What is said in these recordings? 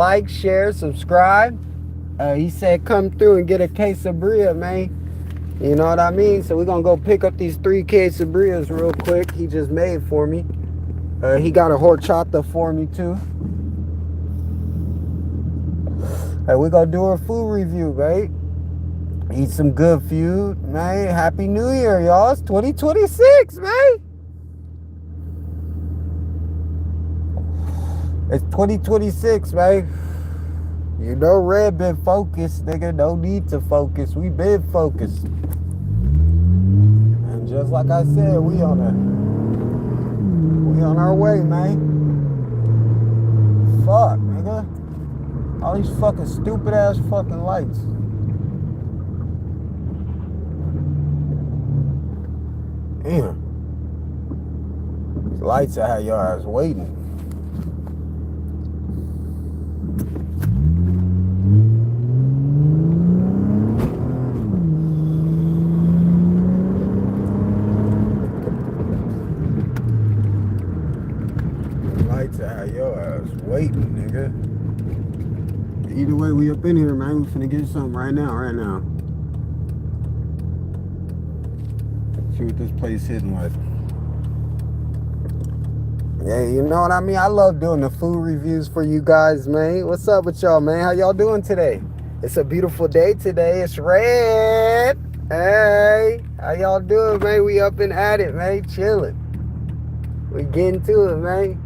like, share, subscribe. He said come through and get a quesadilla, man. You know what I mean? So we're going to go pick up these 3 quesadillas real quick. He just made for me. He got a horchata for me, too. Hey, we're going to do a food review, right? Eat some good food, man. Happy New Year, y'all. It's 2026, man. It's 2026, man. You know Red been focused, nigga. No need to focus. We been focused. And just like I said, we on our way, man. Fuck, nigga. All these fucking stupid ass fucking lights. Damn. These lights that had your ass waiting. Lights that had your ass waiting, nigga. Either way, we up in here, man. We finna get something right now. See what this place hitting like. Yeah, you know what I mean? I love doing the food reviews for you guys, man. What's up with y'all, man? How y'all doing today? It's a beautiful day today. It's red. Hey, how y'all doing, man? We up and at it, man. Chilling. We getting to it, man.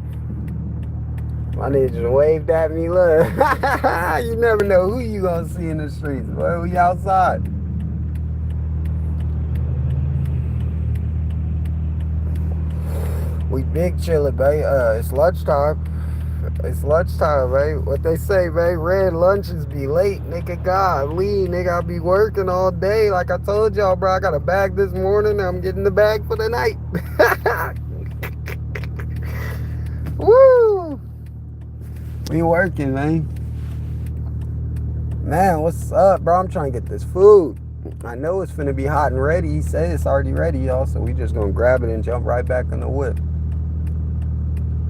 My nigga just waved at me, look. You never know who you gonna see in the streets, boy. We outside. We big chillin', babe. It's lunchtime. Babe. What they say, babe, red lunches be late, nigga. Golly, nigga, I be working all day. Like I told y'all, bro, I got a bag this morning. I'm getting the bag for the night. Woo! We working, man. Man, what's up, bro? I'm trying to get this food. I know it's finna be hot and ready. He said it's already ready, y'all. So we just gonna grab it and jump right back in the whip.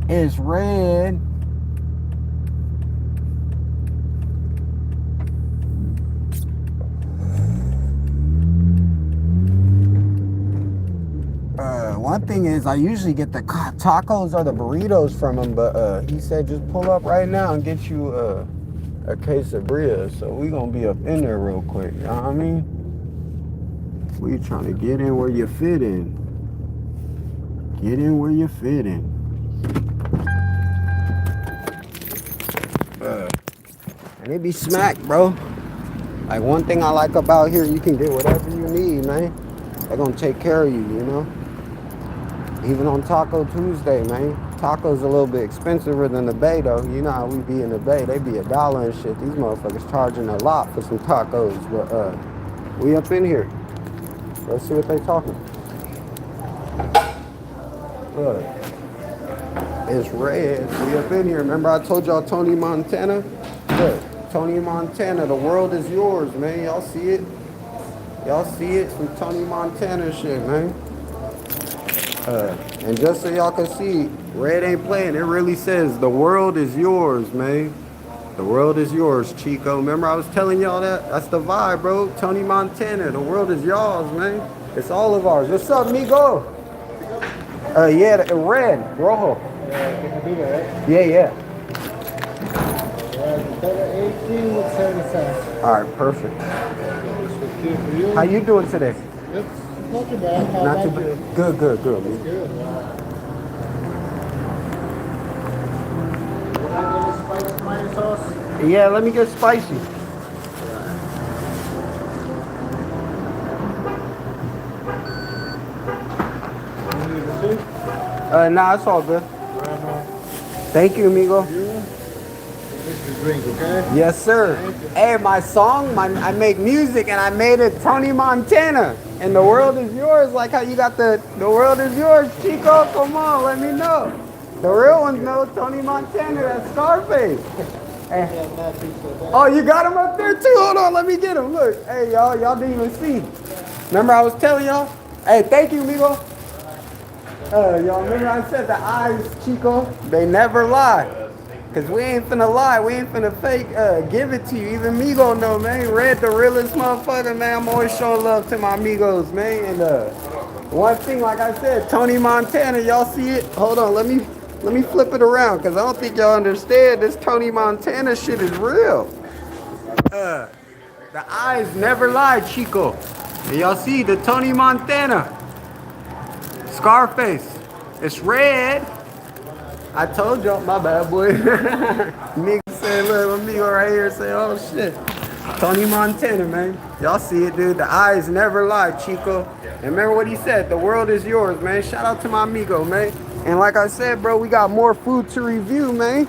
It's red. One thing is I usually get the tacos or the burritos from him, but he said just pull up right now and get you a quesadilla. So we gonna be up in there real quick, you know what I mean? We trying to get in where you fit in. Get in where you fit in. And it be smack, bro. Like one thing I like about here, you can get whatever you need, man. They're gonna take care of you, you know? Even on Taco Tuesday, man. Tacos a little bit expensive than the Bay, though. You know how we be in the Bay. They be $1 and shit. These motherfuckers charging a lot for some tacos. But we up in here. Let's see what they talking. Look. It's red. We up in here. Remember I told y'all Tony Montana? Look. Tony Montana. The world is yours, man. Y'all see it? Y'all see it? Some Tony Montana shit, man. And just so y'all can see, red ain't playing. It really says the world is yours, man. The world is yours, Chico. Remember I was telling y'all that? That's the vibe, bro. Tony Montana. The world is yours, man. It's all of ours. What's up, Migo? Yeah, red. Rojo. Yeah. 18 with 70 cents. All right, perfect. How you doing today? It's not too bad. Not too bad. Good. Good. Wow. Spicy tomato sauce? Yeah, let me get spicy. Nah, it's all good. Thank you, amigo. Drink, okay? Yes, sir. Hey, my song, I make music and I made it Tony Montana. And the world is yours, like how you got the world is yours, Chico. Come on, let me know. The real ones know Tony Montana, that's Scarface. Hey. Oh, you got him up there too? Hold on, let me get him. Look, hey, y'all didn't even see. Remember I was telling y'all? Hey, thank you, amigo. Y'all remember I said the eyes, Chico, they never lie. Cause we ain't finna lie, we ain't finna fake give it to you. Even me gon' know, man. Red the realest motherfucker, man. I'm always showing love to my amigos, man. And one thing, like I said, Tony Montana, y'all see it? Hold on, let me flip it around, cause I don't think y'all understand this Tony Montana shit is real. The eyes never lie, Chico. And y'all see the Tony Montana Scarface. It's red. I told y'all, my bad, boy. Nigga said, look, amigo right here say, oh shit. Tony Montana, man. Y'all see it, dude. The eyes never lie, Chico. And remember what he said, the world is yours, man. Shout out to my amigo, man. And like I said, bro, we got more food to review, man.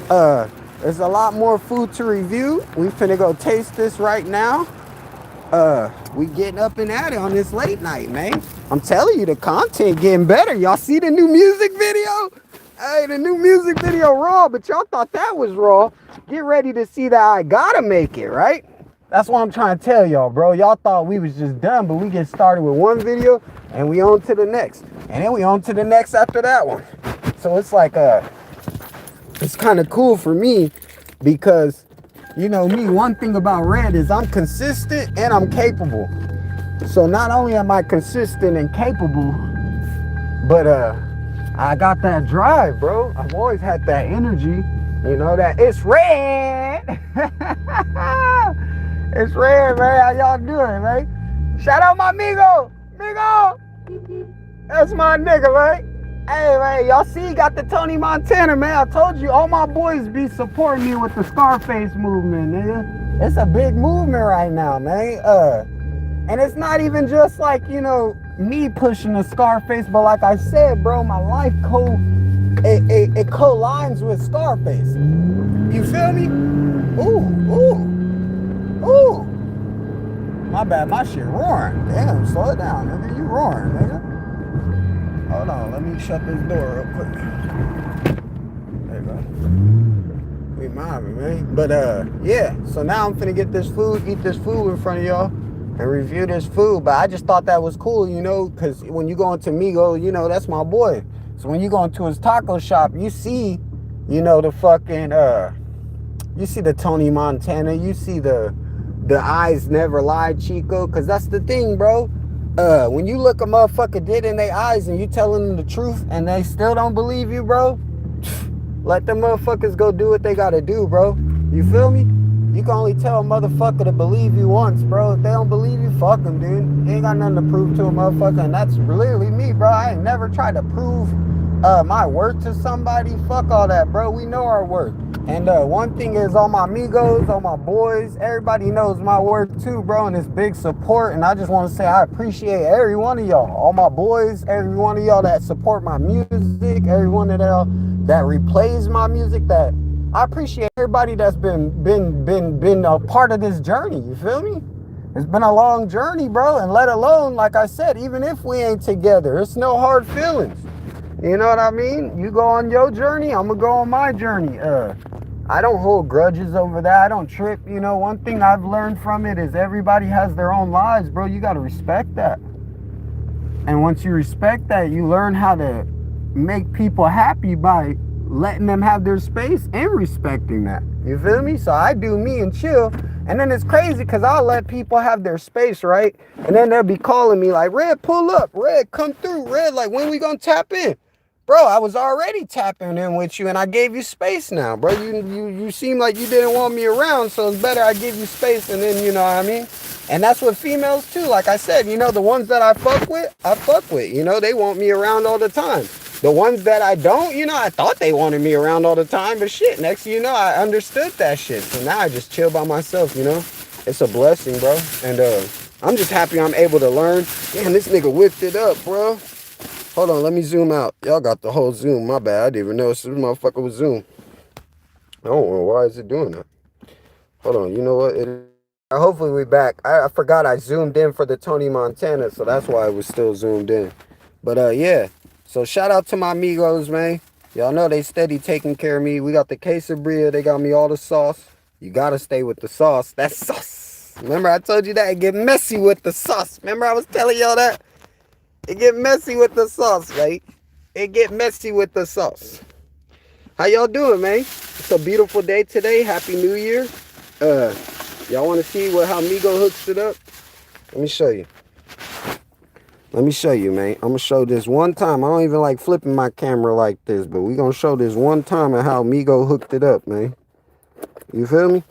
There's a lot more food to review. We finna go taste this right now. We getting up and at it on this late night, man. I'm telling you, the content getting better. Y'all see the new music video? Hey, the new music video raw, but y'all thought that was raw. Get ready to see that I gotta make it, right? That's what I'm trying to tell y'all, bro. Y'all thought we was just done, but we get started with one video and we on to the next. And then we on to the next after that one. So it's like, it's kind of cool for me because, you know me, one thing about Red is I'm consistent and I'm capable. So not only am I consistent and capable, but I got that drive, bro. I've always had that energy. You know that it's red. It's red, man. How y'all doing, man? Shout out my amigo. That's my nigga, man. Hey, man, y'all see, got the Tony Montana, man. I told you, all my boys be supporting me with the Scarface movement, nigga. It's a big movement right now, man. And it's not even just like, you know, me pushing the Scarface, but like I said, bro, my life it co-lines with Scarface. You feel me? Ooh. My bad, my shit roaring. Damn, slow it down, nigga. You roaring, nigga. Hold on, let me shut this door real quick. There you go. We mobbing, man. But yeah, so now I'm finna get this food, eat this food in front of y'all and review this food. But I just thought that was cool, you know, because when you go into Migo, you know, that's my boy. So when you go into his taco shop, you see, you know, the fucking you see the Tony Montana, you see the eyes never lie, Chico, because that's the thing, bro. When you look a motherfucker dead in their eyes and you telling them the truth and they still don't believe you, bro, let them motherfuckers go do what they gotta do, bro. You feel me? You can only tell a motherfucker to believe you once, bro. If they don't believe you, fuck them, dude. You ain't got nothing to prove to a motherfucker, and that's literally me, bro. I ain't never tried to prove my worth to somebody. Fuck all that, bro. We know our worth. And one thing is, all my amigos, all my boys, everybody knows my worth too, bro, and it's big support. And I just want to say I appreciate every one of y'all, all my boys, every one of y'all that support my music, every one of y'all that replays my music. That I appreciate everybody that's been a part of this journey. You feel me? It's been a long journey, bro, and let alone, like I said, even if we ain't together, it's no hard feelings. You know what I mean? You go on your journey, I'm gonna go on my journey. I don't hold grudges over that. I don't trip. You know, one thing I've learned from it is everybody has their own lives, bro. You gotta respect that. And once you respect that, you learn how to make people happy by letting them have their space and respecting that. You feel me? So I do me and chill. And then it's crazy because I'll let people have their space, right? And then they'll be calling me like, Red, pull up. Red, come through. Red, like, when we gonna tap in? Bro, I was already tapping in with you and I gave you space now, bro. You seem like you didn't want me around, so it's better I give you space, and then, you know what I mean? And that's with females too. Like I said, you know, the ones that I fuck with, you know, they want me around all the time. The ones that I don't, you know, I thought they wanted me around all the time, but shit, next thing you know, I understood that shit. So now I just chill by myself, you know? It's a blessing, bro. And I'm just happy I'm able to learn. Damn, this nigga whipped it up, bro. Hold on, let me zoom out. Y'all got the whole zoom. My bad. I didn't even know this motherfucker was zoom. I don't know why is it doing that. Hold on, you know what? Hopefully we back. I forgot I zoomed in for the Tony Montana, so that's why it was still zoomed in. But yeah. So shout out to my amigos, man. Y'all know they steady taking care of me. We got the quesadilla. They got me all the sauce. You gotta stay with the sauce. That's sauce. Remember I told you that? It get messy with the sauce. Remember I was telling y'all that? It get messy with the sauce, right? It get messy with the sauce. How y'all doing, man? It's a beautiful day today. Happy New Year. Y'all want to see how Migo hooks it up? Let me show you. Let me show you, man. I'm going to show this one time. I don't even like flipping my camera like this, but we going to show this one time of how Migo hooked it up, man. You feel me?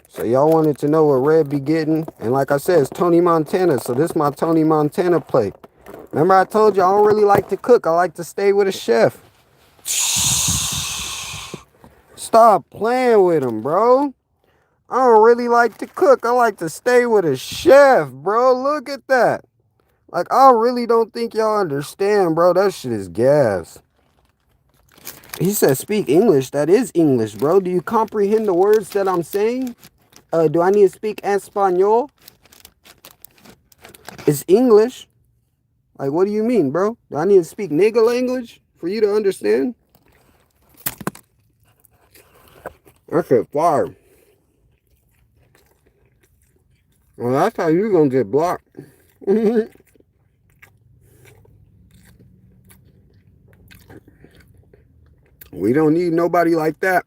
So y'all wanted to know what Red be getting. And like I said, it's Tony Montana. So this is my Tony Montana play. Remember I told you I don't really like to cook. I like to stay with a chef. Stop playing with him, bro. I don't really like to cook. I like to stay with a chef, bro. Look at that. Like, I really don't think y'all understand, bro. That shit is gas. He said, speak English. That is English, bro. Do you comprehend the words that I'm saying? Do I need to speak Espanol? It's English. Like, what do you mean, bro? Do I need to speak nigga language for you to understand? That shit fire. Well, that's how you gonna get blocked. We don't need nobody like that.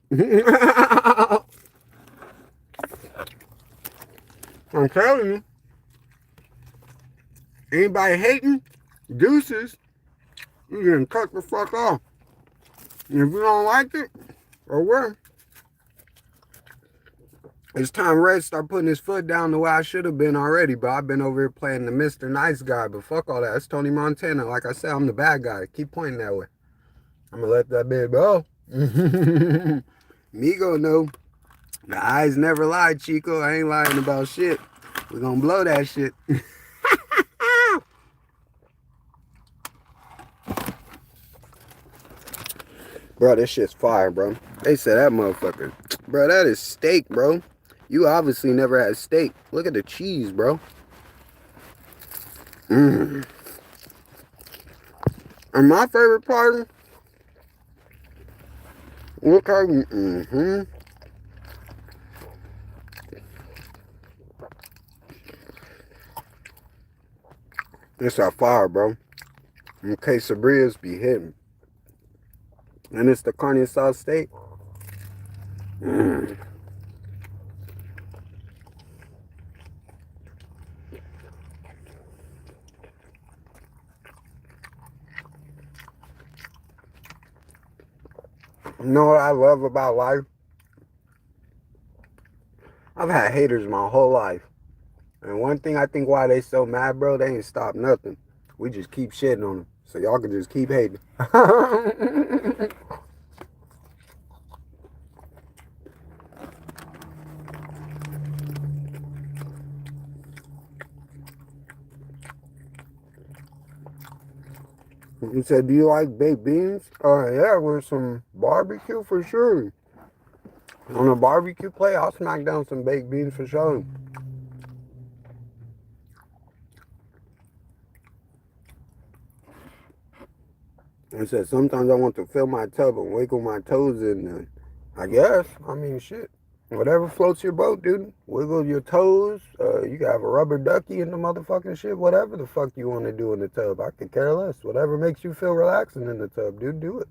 I'm telling you. Anybody hating? Deuces. You can cut the fuck off. And if you don't like it, or what? It's time Red start putting his foot down the way I should have been already, but I've been over here playing the Mr. Nice Guy, but fuck all that. It's Tony Montana. Like I said, I'm the bad guy. Keep pointing that way. I'm gonna let that baby go. Migo know. The eyes never lie, Chico. I ain't lying about shit. We're gonna blow that shit. Bro, this shit's fire, bro. They said that motherfucker. Bro, that is steak, bro. You obviously never had steak. Look at the cheese, bro. And my favorite part, look how you, It's that fire, bro. And quesadillas be hitting. And it's the carne asada steak. You know what I love about life? I've had haters my whole life. And one thing I think why they so mad, bro, they ain't stop nothing. We just keep shitting on them. So y'all can just keep hating. He said, do you like baked beans? Yeah, with some barbecue for sure. On a barbecue plate, I'll smack down some baked beans for sure. I said, sometimes I want to fill my tub and wiggle my toes in there. I guess. I mean, shit. Whatever floats your boat, dude. Wiggle your toes. You can have a rubber ducky in the motherfucking shit. Whatever the fuck you want to do in the tub. I could care less. Whatever makes you feel relaxing in the tub, dude, do it.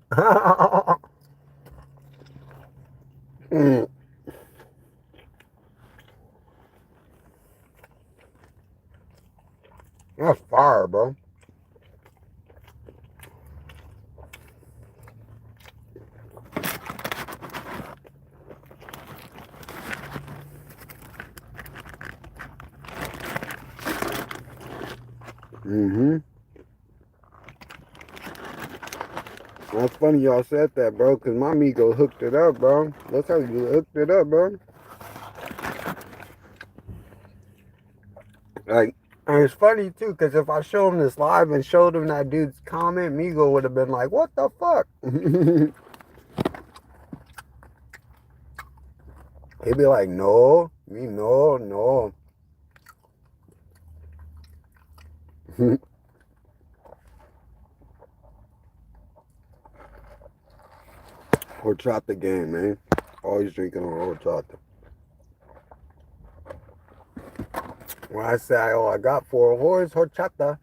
That's fire, bro. That's funny y'all said that, bro, because my Migo hooked it up, bro. That's how you hooked it up, bro. Like, and it's funny, too, because if I show him this live and showed him that dude's comment, Migo would have been like, what the fuck? He'd be like, no, no. Horchata game, man. Always drinking on horchata. When I say, oh, I got 4 horse horchata,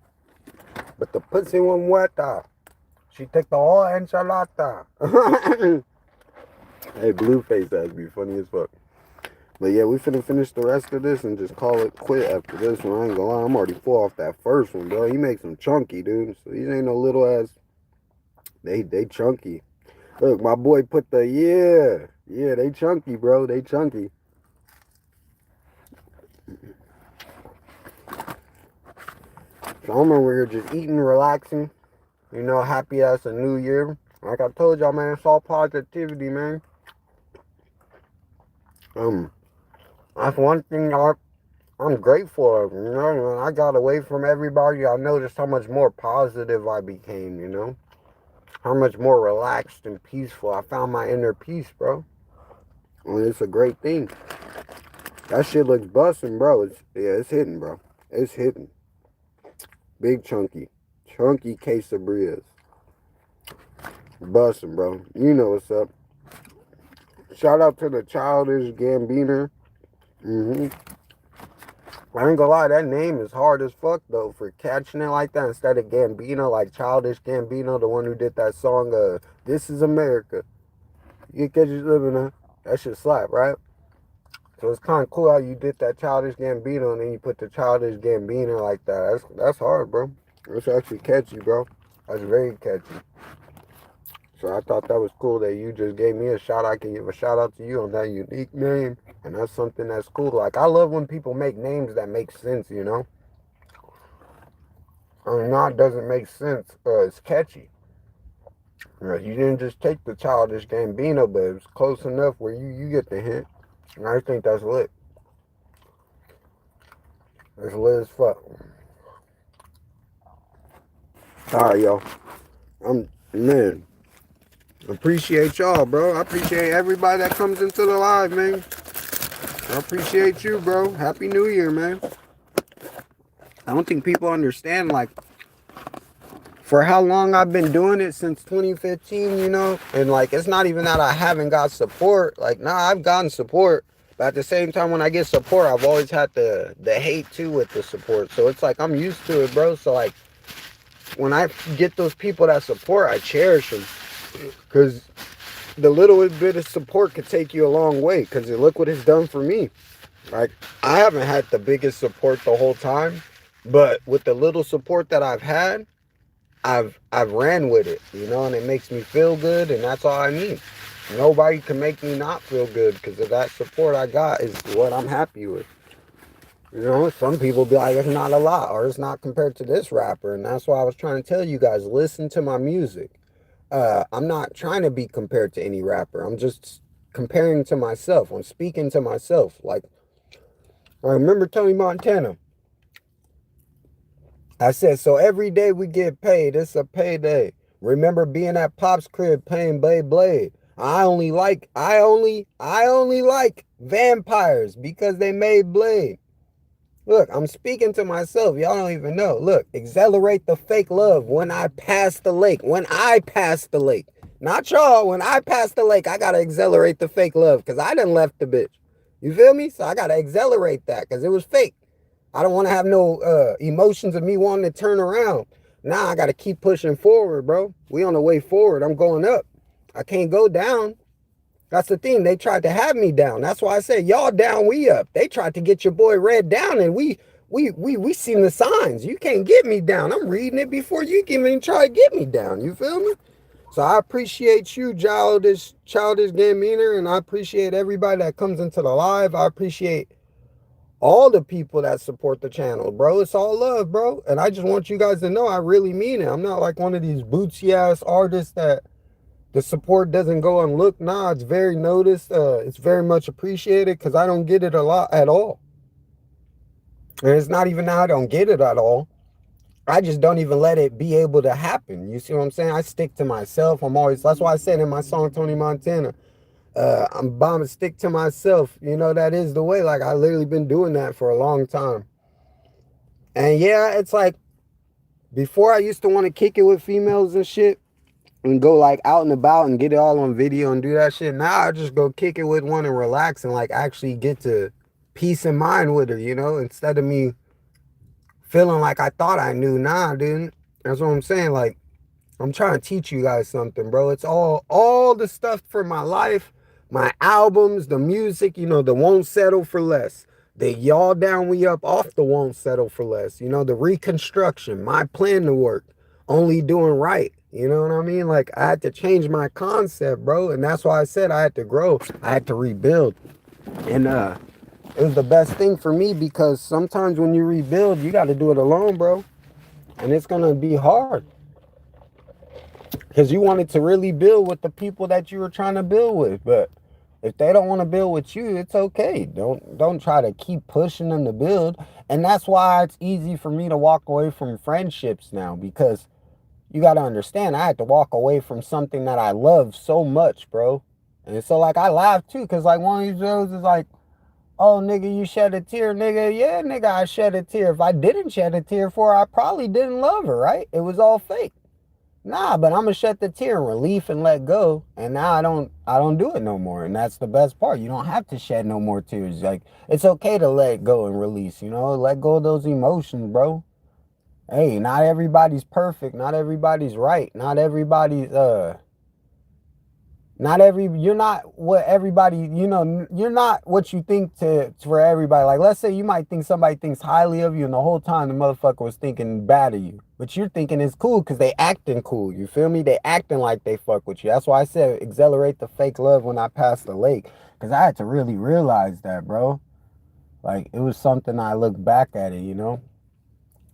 but the pussy one weta. She take the whole enchilada. Hey, Blueface ass be funny as fuck. But yeah, we finna finish the rest of this and just call it quit after this one. I ain't gonna lie, I'm already full off that first one, bro. He makes them chunky, dude. So these ain't no little ass. They chunky. Look, my boy put the yeah. They chunky, bro. They chunky. So I'm over here just eating, relaxing. You know, happy as a new year. Like I told y'all, man, it's all positivity, man. That's one thing I'm grateful of. You know, when I got away from everybody, I noticed how much more positive I became. You know, how much more relaxed and peaceful. I found my inner peace, bro. And it's a great thing. That shit looks busting, bro. It's hitting, bro. It's hitting. Big chunky quesadillas. Busting, bro. You know what's up. Shout out to the Childish Gambino. I ain't gonna lie, that name is hard as fuck though for catching it like that instead of Gambino, like Childish Gambino, the one who did that song, This Is America. You catch you living there. That shit slap, right? So it's kind of cool how you did that Childish Gambino and then you put the Childish Gambino like that. That's hard, bro. That's actually catchy, bro. That's very catchy. So I thought that was cool that you just gave me a shout. I can give a shout out to you on that unique name. And that's something that's cool. Like, I love when people make names that make sense, you know? I mean, not doesn't make sense. It's catchy. You didn't just take the Childish Gambino, but it was close enough where you get the hint. And I think that's lit. It's lit as fuck. Alright, y'all. Man, appreciate y'all, bro. I appreciate everybody that comes into the live, man. I appreciate you, bro. Happy New Year, man. I don't think people understand, like, for how long I've been doing it since 2015, you know? And, like, it's not even that I haven't got support. Like, nah, I've gotten support. But at the same time, when I get support, I've always had the hate, too, with the support. So it's like, I'm used to it, bro. So, like, when I get those people that support, I cherish them. Because the little bit of support could take you a long way. Because look what it's done for me. Like, I haven't had the biggest support the whole time. But with the little support that I've had, I've ran with it, you know, and it makes me feel good, and that's all I need. Nobody can make me not feel good because of that support I got is what I'm happy with. You know, some people be like, it's not a lot, or it's not compared to this rapper, and that's why I was trying to tell you guys, listen to my music. I'm not trying to be compared to any rapper. I'm just comparing to myself. I'm speaking to myself. Like, I remember Tony Montana. I said, so every day we get paid, it's a payday. Remember being at Pop's crib playing Blade Blade. I only like vampires because they made Blade. Look, I'm speaking to myself. Y'all don't even know. Look, accelerate the fake love when I pass the lake. When I pass the lake. Not y'all. When I pass the lake, I gotta accelerate the fake love because I done left the bitch. You feel me? So I gotta accelerate that because it was fake. I don't want to have no emotions of me wanting to turn around. Nah, I got to keep pushing forward, bro. We on the way forward. I'm going up. I can't go down. That's the thing. They tried to have me down. That's why I said, y'all down, we up. They tried to get your boy Red down, and we seen the signs. You can't get me down. I'm reading it before you can even try to get me down. You feel me? So I appreciate you, childish Gambiner, and I appreciate everybody that comes into the live. I appreciate all the people that support the channel, bro. It's all love, bro. And I just want you guys to know I really mean it. I'm not like one of these bootsy ass artists that the support doesn't go unlooked. Nah, it's very noticed. It's very much appreciated because I don't get it a lot at all. And it's not even that I don't get it at all. I just don't even let it be able to happen. You see what I'm saying? I stick to myself. That's why I said in my song, Tony Montana, I'm bound to stick to myself. You know, that is the way. Like, I literally been doing that for a long time. And yeah, it's like, before I used to want to kick it with females and shit and go like out and about and get it all on video and do that shit. Now I just go kick it with one and relax and like actually get to peace of mind with her, you know, instead of me feeling like I thought I knew. Nah, dude. That's what I'm saying. Like, I'm trying to teach you guys something, bro. It's all the stuff for my life, My albums, the music, the Won't Settle for Less. The Y'all Down We Up off the Won't Settle for Less. The Reconstruction, My Plan to Work, Only Doing Right. You know what I mean? Like, I had to change my concept, bro. And that's why I said I had to grow. I had to rebuild. And it was the best thing for me because sometimes when you rebuild, you got to do it alone, bro. And it's going to be hard because you wanted to really build with the people that you were trying to build with. But if they don't want to build with you, it's okay. Don't try to keep pushing them to build. And that's why it's easy for me to walk away from friendships now, because you got to understand, I had to walk away from something that I love so much, bro. And so, like, I laugh too, because, like, one of these videos is like, oh, nigga, you shed a tear, nigga. Yeah, nigga, I shed a tear. If I didn't shed a tear for her, I probably didn't love her, right? It was all fake. Nah, but I'm gonna shed the tear in relief and let go. And now I don't do it no more. And that's the best part. You don't have to shed no more tears. Like, it's okay to let go and release, let go of those emotions, bro. Hey, not everybody's perfect, not everybody's right, you're not what everybody, you're not what you think for everybody. Like, let's say you might think somebody thinks highly of you and the whole time the motherfucker was thinking bad of you, but you're thinking it's cool because they acting cool. You feel me? They acting like they fuck with you. That's why I said accelerate the fake love when I passed the lake, because I had to really realize that, bro. Like, it was something. I look back at it.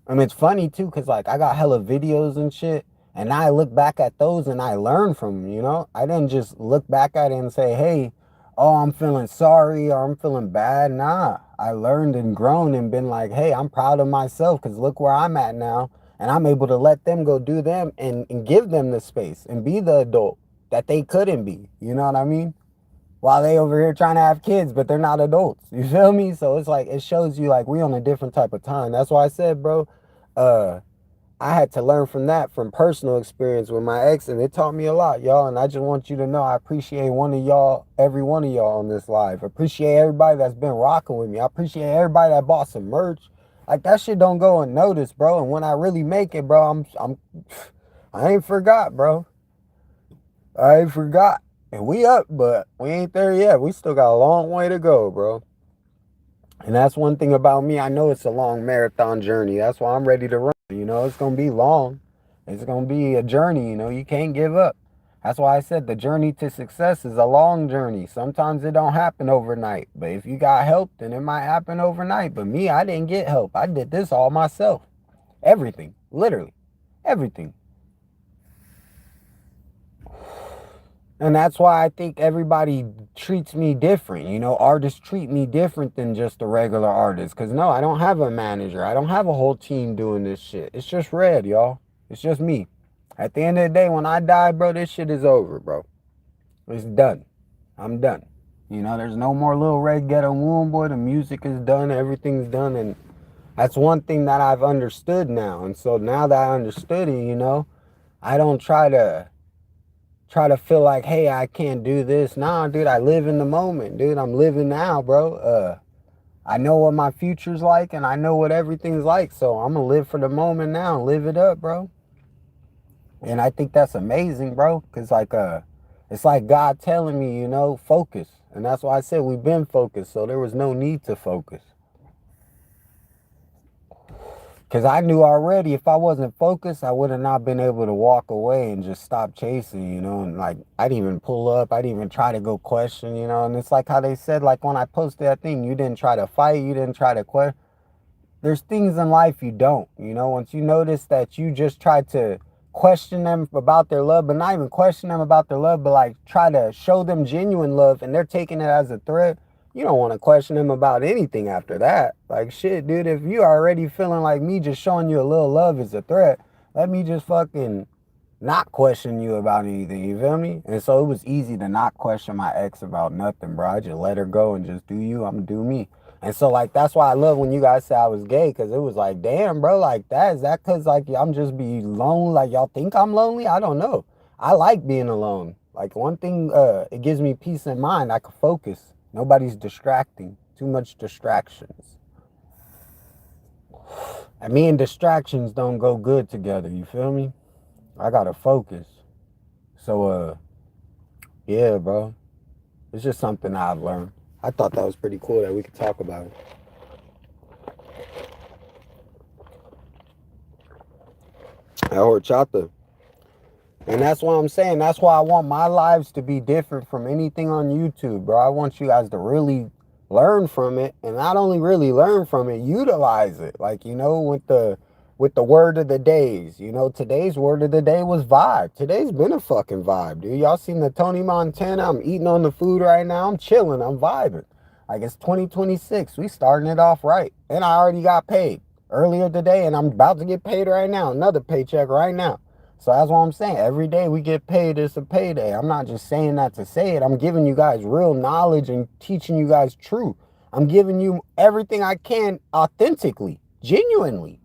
And it's funny too, because, like, I got hella videos and shit. And I look back at those and I learn from them. I didn't just look back at it and say, hey, oh, I'm feeling sorry or I'm feeling bad. Nah, I learned and grown and been like, hey, I'm proud of myself because look where I'm at now. And I'm able to let them go do them and give them the space and be the adult that they couldn't be. You know what I mean? While they over here trying to have kids, but they're not adults. You feel me? So it's like, it shows you like we on a different type of time. That's why I said, bro, uh, I had to learn from that, from personal experience with my ex, and it taught me a lot, y'all. And I just want you to know I appreciate one of y'all, every one of y'all on this live. I appreciate everybody that's been rocking with me. I appreciate everybody that bought some merch. Like, that shit don't go unnoticed, bro. And when I really make it, bro, I ain't forgot, bro. I ain't forgot. And we up, but we ain't there yet. We still got a long way to go, bro. And that's one thing about me. I know it's a long marathon journey. That's why I'm ready to run. It's going to be long. It's going to be a journey. You can't give up. That's why I said the journey to success is a long journey. Sometimes it don't happen overnight. But if you got help, then it might happen overnight. But me, I didn't get help. I did this all myself. Everything. Literally. Everything. And that's why I think everybody treats me different. Artists treat me different than just a regular artist. Because, no, I don't have a manager. I don't have a whole team doing this shit. It's just Red, y'all. It's just me. At the end of the day, when I die, bro, this shit is over, bro. It's done. I'm done. There's no more Little Red Ghetto Moon Boy. The music is done. Everything's done. And that's one thing that I've understood now. And so now that I understood it, I don't try to feel like, hey, I can't do this. Nah, dude, I live in the moment, dude. I'm living now, bro. I know what my future's like and I know what everything's like. So I'm gonna live for the moment now and live it up, bro. And I think that's amazing, bro. Cause like it's like God telling me, focus. And that's why I said we've been focused. So there was no need to focus. Because I knew already if I wasn't focused, I would have not been able to walk away and just stop chasing, and like, I didn't even pull up. I didn't even try to go question, and it's like how they said, like, when I posted that thing, you didn't try to fight, you didn't try to question. There's things in life you don't, once you notice that you just try to question them about their love, but not even question them about their love, but like try to show them genuine love and they're taking it as a threat. You don't want to question them about anything after that. Like, shit, dude, if you are already feeling like me just showing you a little love is a threat, let me just fucking not question you about anything, you feel me? And so it was easy to not question my ex about nothing, bro. I just let her go and just do you, I'm gonna do me. And so, like, that's why I love when you guys say I was gay, because it was like, damn, bro, like, is that because, like, I'm just be lonely? Like, y'all think I'm lonely? I don't know. I like being alone. Like, one thing, it gives me peace of mind. I can focus. Nobody's distracting. Too much distractions. And me and distractions don't go good together, you feel me? I gotta focus. So, yeah, bro. It's just something I've learned. I thought that was pretty cool that we could talk about it. Horchata. And that's what I'm saying. That's why I want my lives to be different from anything on YouTube, bro. I want you guys to really learn from it, and not only really learn from it, utilize it. Like, with the word of the days. Today's word of the day was vibe. Today's been a fucking vibe, dude. Y'all seen the Tony Montana? I'm eating on the food right now. I'm chilling. I'm vibing. Like, it's 2026. We starting it off right. And I already got paid earlier today, and I'm about to get paid right now. Another paycheck right now. So that's what I'm saying. Every day we get paid, it's a payday. I'm not just saying that to say it. I'm giving you guys real knowledge and teaching you guys true. I'm giving you everything I can authentically, genuinely.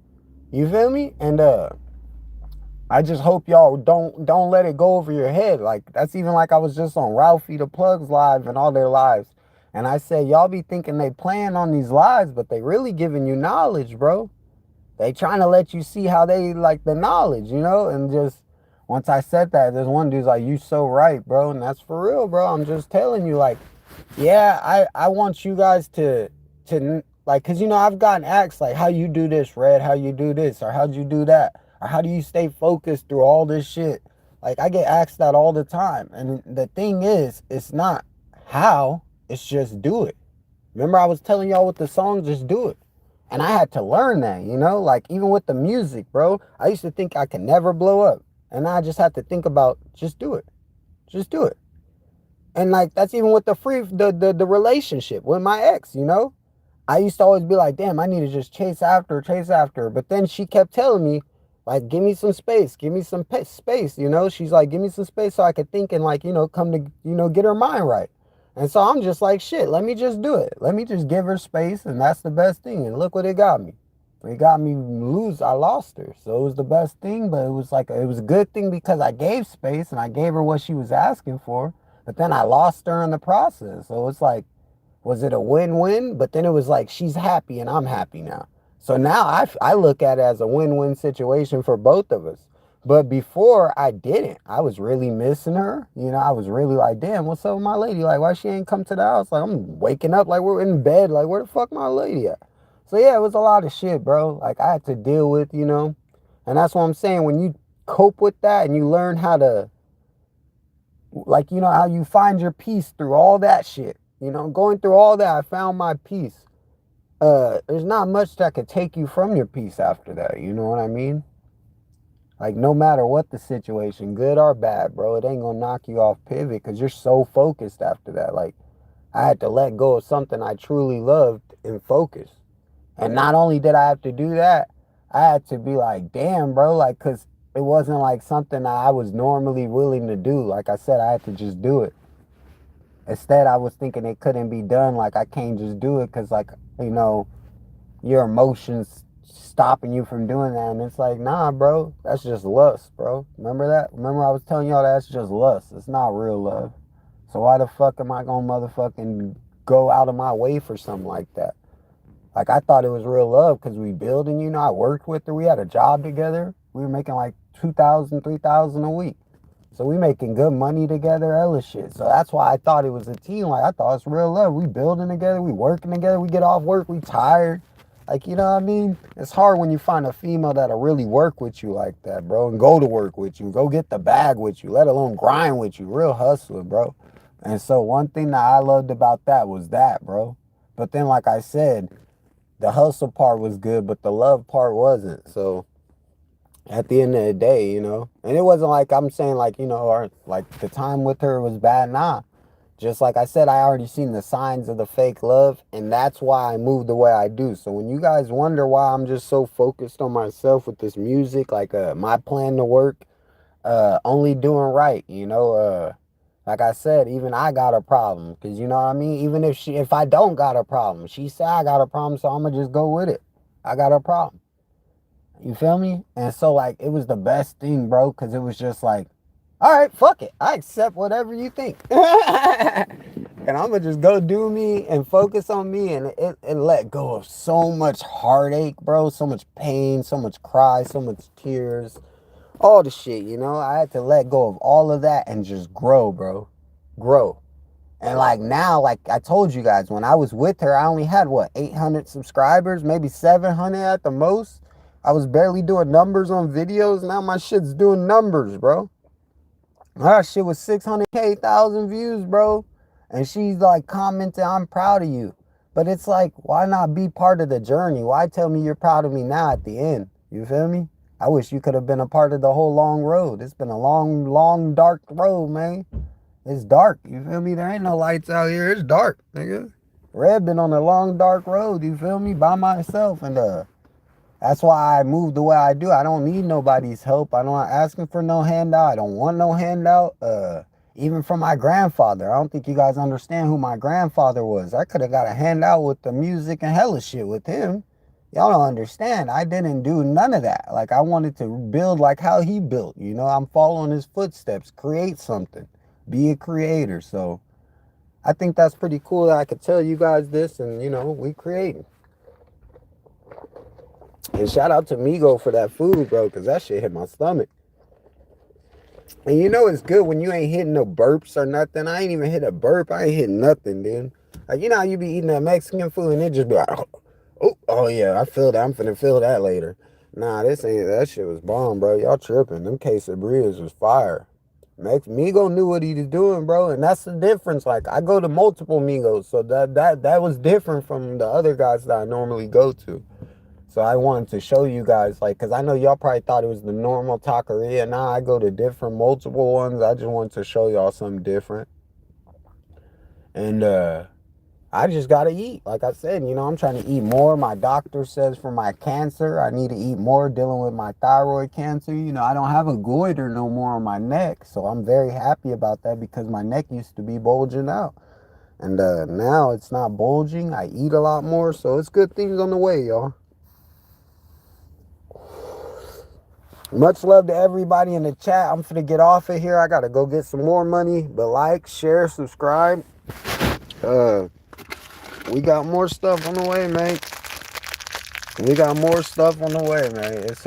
You feel me? And I just hope y'all don't let it go over your head. Like, that's even like I was just on Ralphie the Plugs live and all their lives. And I said, y'all be thinking they playing on these lives, but they really giving you knowledge, bro. They trying to let you see how they like the knowledge, and just once I said that, there's one dude's like, you so right, bro. And that's for real, bro. I'm just telling you, like, yeah, I want you guys to like, cause I've gotten asked like, how you do this, Red, how you do this, or how'd you do that, or how do you stay focused through all this shit? Like, I get asked that all the time. And the thing is, it's not how, it's just do it. Remember I was telling y'all with the song, just do it. And I had to learn that, like even with the music, bro. I used to think I could never blow up. And I just had to think about, just do it. Just do it. And like, that's even with the relationship with my ex, I used to always be like, damn, I need to just chase after her. But then she kept telling me, like, give me some space, give me some space, She's like, give me some space so I could think and like, come to, get her mind right. And so I'm just like, shit, let me just do it. Let me just give her space, and that's the best thing. And look what it got me. It got me I lost her. So it was the best thing, but it was a good thing because I gave space and I gave her what she was asking for. But then I lost her in the process. So it's like, was it a win-win? But then it was like, she's happy and I'm happy now. So now I look at it as a win-win situation for both of us. But before I didn't. I was really missing her. I was really like, damn, what's up with my lady? Like, why she ain't come to the house? Like, I'm waking up like we're in bed. Like, where the fuck my lady at? So yeah, it was a lot of shit, bro. Like, I had to deal with, And that's what I'm saying. When you cope with that and you learn how to, like, how you find your peace through all that shit. Going through all that, I found my peace. There's not much that could take you from your peace after that. You know what I mean? Like, no matter what the situation, good or bad, bro, it ain't gonna knock you off pivot because you're so focused after that. Like, I had to let go of something I truly loved and focus. And not only did I have to do that, I had to be like, damn, bro, like, because it wasn't like something that I was normally willing to do. Like I said, I had to just do it. Instead, I was thinking it couldn't be done. Like, I can't just do it because, like, your emotions stopping you from doing that. And it's like, nah, bro, that's just lust, bro. Remember that? Remember I was telling y'all that's just lust. It's not real love. So why the fuck am I gonna motherfucking go out of my way for something like that? Like, I thought it was real love because we building, I worked with her. We had a job together. We were making like 2,000, 3,000 a week. So we making good money together, hella shit. So that's why I thought it was a team. Like, I thought it's real love. We building together, we working together, we get off work, we tired. Like, you know what I mean? It's hard when you find a female that'll really work with you like that, bro, and go to work with you, go get the bag with you, let alone grind with you, real hustler, bro. And so one thing that I loved about that was that, bro. But then, like I said, the hustle part was good, but the love part wasn't. So at the end of the day, and it wasn't like I'm saying like, or like the time with her was bad. Nah. Just like I said, I already seen the signs of the fake love, and that's why I move the way I do. So when you guys wonder why I'm just so focused on myself with this music, like my plan to work, only doing right, like I said, even I got a problem, because you know what I mean? Even if I don't got a problem, she said I got a problem, so I'm going to just go with it. I got a problem. You feel me? And so, like, it was the best thing, bro, because it was just like, all right, fuck it. I accept whatever you think. And I'm going to just go do me and focus on me, and it let go of so much heartache, bro, so much pain, so much cry, so much tears, all the shit, I had to let go of all of that and just grow, bro. Grow. And like now, like I told you guys, when I was with her, I only had what, 800 subscribers, maybe 700 at the most. I was barely doing numbers on videos. Now my shit's doing numbers, bro. Her shit was 600K, 1,000 views, bro. And she's like commenting, I'm proud of you. But it's like, why not be part of the journey? Why tell me you're proud of me now at the end? You feel me? I wish you could have been a part of the whole long road. It's been a long, long, dark road, man. It's dark. You feel me? There ain't no lights out here. It's dark, nigga. Red been on a long, dark road. You feel me? By myself. And that's why I moved the way I do. I don't need nobody's help. I'm not asking for no handout. I don't want no handout. Even from my grandfather. I don't think you guys understand who my grandfather was. I could have got a handout with the music and hella shit with him. Y'all don't understand. I didn't do none of that. Like, I wanted to build like how he built. You know, I'm following his footsteps. Create something. Be a creator. So I think that's pretty cool that I could tell you guys this, and you know, we creating. And shout out to Migo for that food, bro, because that shit hit my stomach. And you know it's good when you ain't hitting no burps or nothing. I ain't even hit a burp. I ain't hitting nothing, dude. Like, you know how you be eating that Mexican food and it just be like, oh yeah, I feel that. I'm finna feel that later. Nah, that shit was bomb, bro. Y'all tripping. Them quesadillas was fire. Migo knew what he was doing, bro, and that's the difference. Like, I go to multiple Migos, so that was different from the other guys that I normally go to. So I wanted to show you guys, like, because I know y'all probably thought it was the normal taqueria. Now I go to different, multiple ones. I just wanted to show y'all something different. And I just got to eat. Like I said, you know, I'm trying to eat more. My doctor says for my cancer, I need to eat more dealing with my thyroid cancer. You know, I don't have a goiter no more on my neck. So I'm very happy about that because my neck used to be bulging out. And now it's not bulging. I eat a lot more. So it's good things on the way, y'all. Much love to everybody in the chat. I'm finna get off of here. I gotta go get some more money. But like, share, subscribe. We got more stuff on the way, man. We got more stuff on the way, man. It's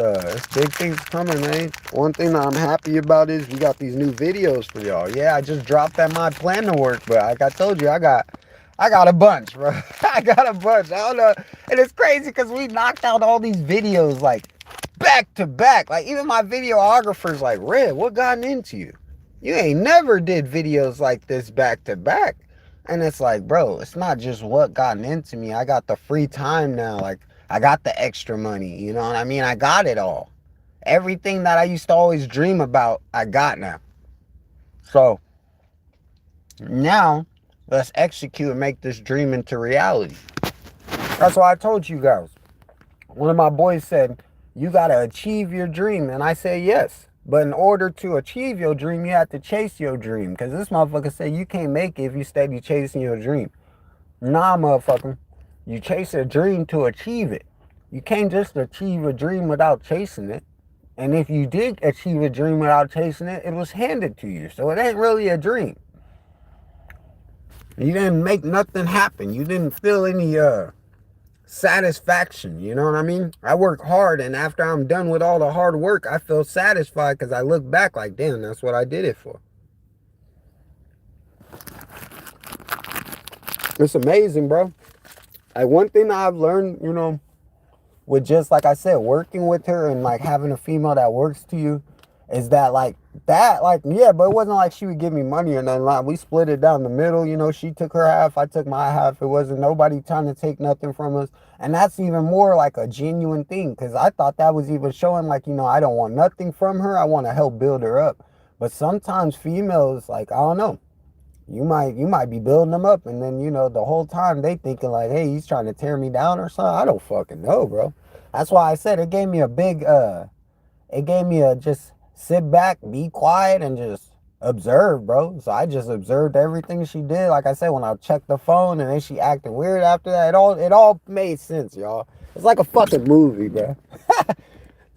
big things coming, man. One thing that I'm happy about is we got these new videos for y'all. Yeah, I just dropped that my plan to work, but like I told you, I got a bunch, bro. I got a bunch. I don't know. And it's crazy because we knocked out all these videos like back to back. Like, even my videographer's like, Red, what gotten into you? You ain't never did videos like this back to back. And it's like, bro, it's not just what gotten into me. I got the free time now. Like, I got the extra money. You know what I mean? I got it all. Everything that I used to always dream about, I got now. So now let's execute and make this dream into reality. That's why I told you guys. One of my boys said, you got to achieve your dream. And I say yes. But in order to achieve your dream, you have to chase your dream. Because this motherfucker said you can't make it if you steady chasing your dream. Nah, motherfucker. You chase a dream to achieve it. You can't just achieve a dream without chasing it. And if you did achieve a dream without chasing it, it was handed to you. So it ain't really a dream. You didn't make nothing happen. You didn't feel any satisfaction. You know what I mean? I work hard, and after I'm done with all the hard work, I feel satisfied because I look back like, damn, that's what I did it for. It's amazing, bro. Like, one thing that I've learned, you know, with just, like I said, working with her and like having a female that works to you, is that yeah, but it wasn't like she would give me money or nothing. Like, we split it down the middle. You know, she took her half, I took my half. It wasn't nobody trying to take nothing from us. And that's even more like a genuine thing, because I thought that was even showing like, you know, I don't want nothing from her. I want to help build her up. But sometimes females, like, I don't know, you might be building them up, and then, you know, the whole time they thinking like, hey, he's trying to tear me down or something. I don't fucking know, bro. That's why I said it gave me a just sit back, be quiet, and just observe, bro. So I just observed everything she did. Like I said, when I checked the phone and then she acted weird after that, it all made sense, y'all. It's like a fucking movie, bro.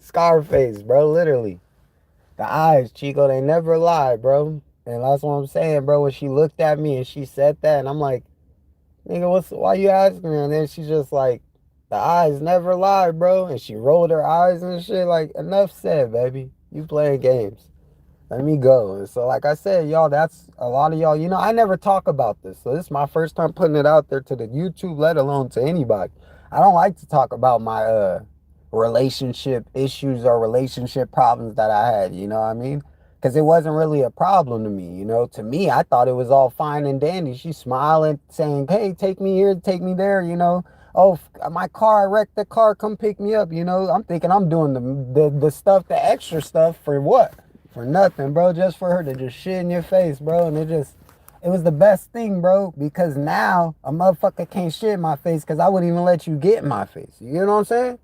Scarface, bro, literally. The eyes, Chico, they never lie, bro. And that's what I'm saying, bro. When she looked at me and she said that, and I'm like, nigga, why you asking me? And then she's just like, the eyes never lie, bro. And she rolled her eyes and shit. Like, enough said, baby. You playing games. Let me go. And so, like I said, y'all, that's a lot of y'all. You know, I never talk about this. So, this is my first time putting it out there to the YouTube, let alone to anybody. I don't like to talk about my relationship issues or relationship problems that I had. You know what I mean? Because it wasn't really a problem to me. You know, to me, I thought it was all fine and dandy. She's smiling, saying, hey, take me here, take me there, you know. Oh, my car, I wrecked the car, come pick me up, you know. I'm thinking I'm doing the stuff, the extra stuff for what? For nothing, bro. Just for her to just shit in your face, bro. And it was the best thing, bro. Because now a motherfucker can't shit in my face because I wouldn't even let you get in my face. You know what I'm saying?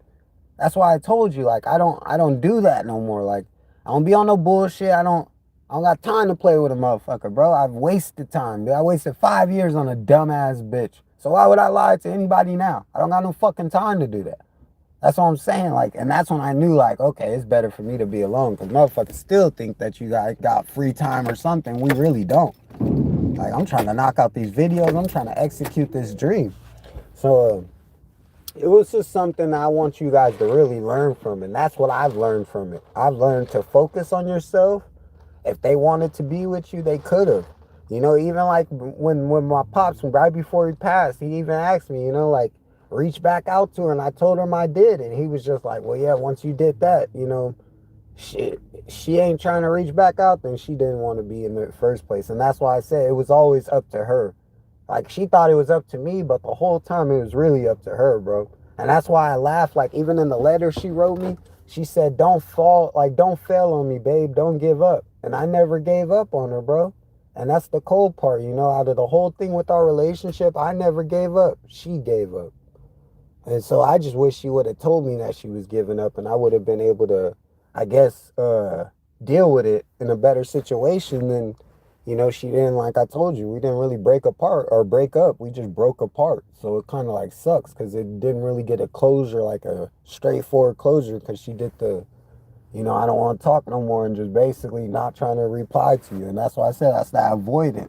That's why I told you, like, I don't do that no more. Like, I don't be on no bullshit. I don't got time to play with a motherfucker, bro. I've wasted time, dude. I wasted 5 years on a dumbass bitch. So why would I lie to anybody now? I don't got no fucking time to do that. That's what I'm saying. Like, and that's when I knew, like, okay, it's better for me to be alone. Because motherfuckers still think that you guys got free time or something. We really don't. Like, I'm trying to knock out these videos. I'm trying to execute this dream. So, it was just something I want you guys to really learn from. And that's what I've learned from it. I've learned to focus on yourself. If they wanted to be with you, they could have. You know, even like when my pops, right before he passed, he even asked me, you know, like, reach back out to her. And I told him I did. And he was just like, well, yeah, once you did that, you know, she ain't trying to reach back out, then she didn't want to be in the first place. And that's why I said it was always up to her. Like, she thought it was up to me, but the whole time it was really up to her, bro. And that's why I laughed. Like, even in the letter she wrote me, she said, don't fail on me, babe. Don't give up. And I never gave up on her, bro. And that's the cold part, you know, out of the whole thing with our relationship, I never gave up. She gave up. And so I just wish she would have told me that she was giving up, and I would have been able to, I guess, deal with it in a better situation than, you know, she didn't. Like I told you, we didn't really break apart or break up. We just broke apart. So it kind of like sucks because it didn't really get a closure, like a straightforward closure, because she did the, you know, I don't want to talk no more, and just basically not trying to reply to you. And that's why I said that's that avoidant.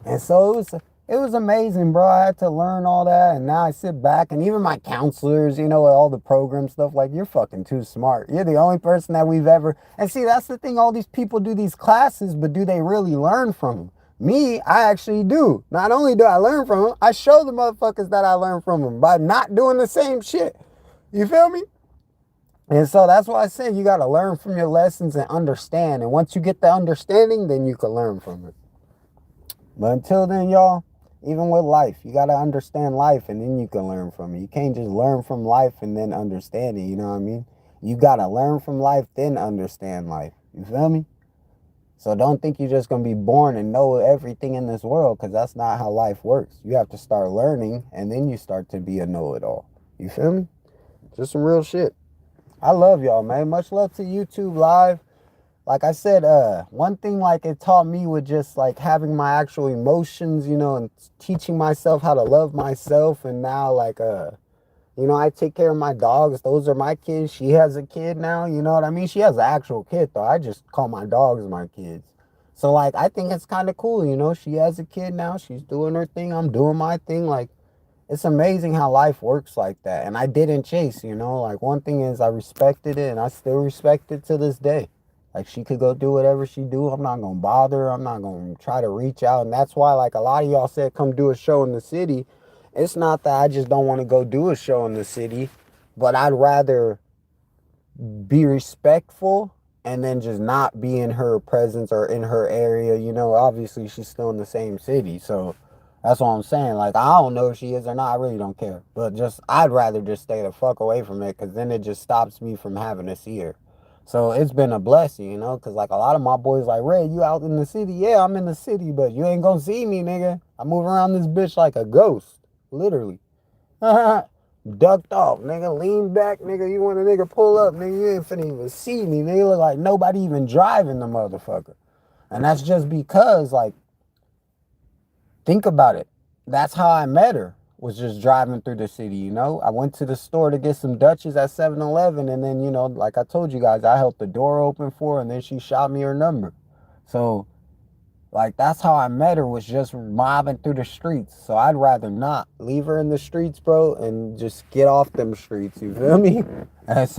And so it was amazing, bro. I had to learn all that, and now I sit back, and even my counselors, you know, all the program stuff, like, you're fucking too smart. You're the only person that we've ever, and see, that's the thing, all these people do these classes, but do they really learn from them? Me, I actually do. Not only do I learn from them, I show the motherfuckers that I learn from them by not doing the same shit. You feel me? And so that's why I say you got to learn from your lessons and understand. And once you get the understanding, then you can learn from it. But until then, y'all, even with life, you got to understand life, and then you can learn from it. You can't just learn from life and then understand it, you know what I mean? You got to learn from life, then understand life. You feel me? So don't think you're just going to be born and know everything in this world, because that's not how life works. You have to start learning, and then you start to be a know-it-all. You feel me? Just some real shit. I love y'all, man. Much love to YouTube Live. Like I said, one thing like it taught me with just like having my actual emotions, you know, and teaching myself how to love myself. And now like, you know, I take care of my dogs. Those are my kids. She has a kid now, you know what I mean? She has an actual kid though. I just call my dogs my kids. So like, I think it's kind of cool, you know, she has a kid now. She's doing her thing. I'm doing my thing. Like, it's amazing how life works like that. And I didn't chase, you know, like one thing is I respected it, and I still respect it to this day. Like, she could go do whatever she do. I'm not going to bother her. I'm not going to try to reach out. And that's why, like, a lot of y'all said, come do a show in the city. It's not that I just don't want to go do a show in the city, but I'd rather be respectful and then just not be in her presence or in her area. You know, obviously she's still in the same city. So that's what I'm saying. Like, I don't know if she is or not. I really don't care. But just, I'd rather just stay the fuck away from it, because then it just stops me from having to see her. So it's been a blessing, you know, because like a lot of my boys like, Ray, you out in the city? Yeah, I'm in the city, but you ain't gonna see me, nigga. I move around this bitch like a ghost, literally. Ducked off, nigga, lean back, nigga. You want a nigga pull up, nigga, you ain't finna even see me, nigga. Look like nobody even driving the motherfucker. And that's just because, like, think about it. That's how I met her, was just driving through the city, you know. I went to the store to get some Dutches at 7-Eleven, and then, you know, like I told you guys, I held the door open for her, and then she shot me her number. So, like, that's how I met her, was just mobbing through the streets. So I'd rather not leave her in the streets, bro, and just get off them streets, you feel me? And so